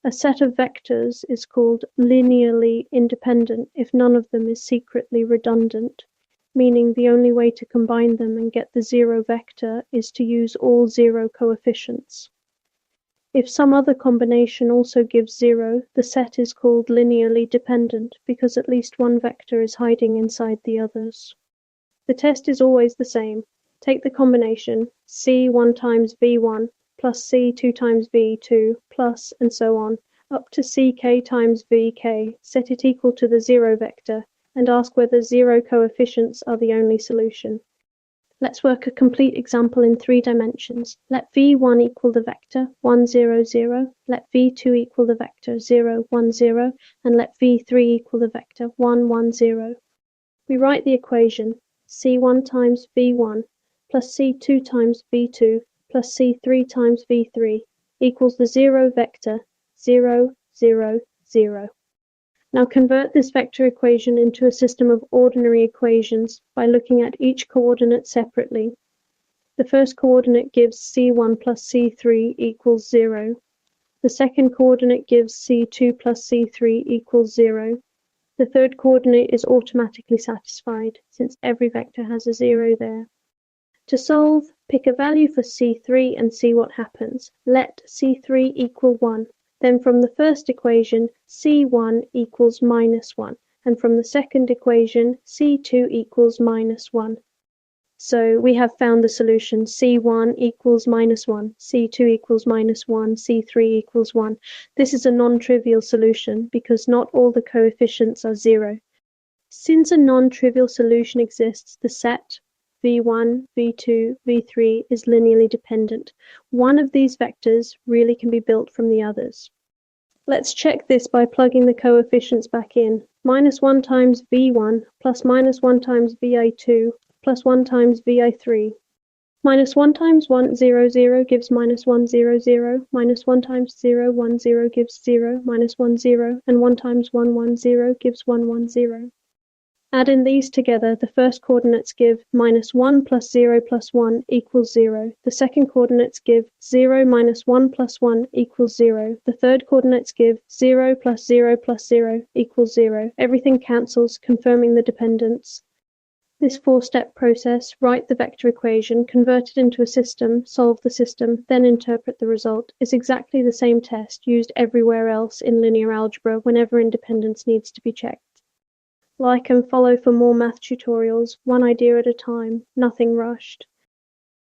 A set of vectors is called linearly independent if none of them is secretly redundant, meaning the only way to combine them and get the zero vector is to use all zero coefficients. If some other combination also gives zero, the set is called linearly dependent because at least one vector is hiding inside the others. The test is always the same. Take the combination C1 times V1 plus C2 times V2 plus and so on, up to CK times VK, set it equal to the zero vector, and ask whether zero coefficients are the only solution. Let's work a complete example in 3 dimensions. Let V1 equal the vector 1, 0, 0, let V2 equal the vector 0, 1, 0, and let V3 equal the vector 1, 1, 0. We write the equation C1 times V1 plus C2 times V2 plus C3 times V3 equals the zero vector 0, 0, 0. Now convert this vector equation into a system of ordinary equations by looking at each coordinate separately. The first coordinate gives C1 plus C3 equals 0. The second coordinate gives C2 plus C3 equals 0. The third coordinate is automatically satisfied, since every vector has a 0 there. To solve, pick a value for C3 and see what happens. Let C3 equal 1. Then from the first equation, C1 equals minus 1. And from the second equation, C2 equals minus 1. So we have found the solution. C1 equals minus 1. C2 equals minus 1. C3 equals 1. This is a non-trivial solution because not all the coefficients are 0. Since a non-trivial solution exists, the set V1, V2, V3 is linearly dependent. One of these vectors really can be built from the others. Let's check this by plugging the coefficients back in. Minus 1 times V1 plus minus 1 times Vi2 plus 1 times Vi3. Minus 1 times 1, 0, 0 gives minus 1, 0, 0. Minus 1 times 0, 1, 0 gives 0. Minus 1, 0. And 1 times 1, 1, 0 gives 1, 1, 0. Add in these together, the first coordinates give minus 1 plus 0 plus 1 equals 0. The second coordinates give 0 minus 1 plus 1 equals 0. The third coordinates give 0 plus 0 plus 0 equals 0. Everything cancels, confirming the dependence. This 4-step process, write the vector equation, convert it into a system, solve the system, then interpret the result, is exactly the same test used everywhere else in linear algebra whenever independence needs to be checked. Like and follow for more math tutorials, one idea at a time, nothing rushed.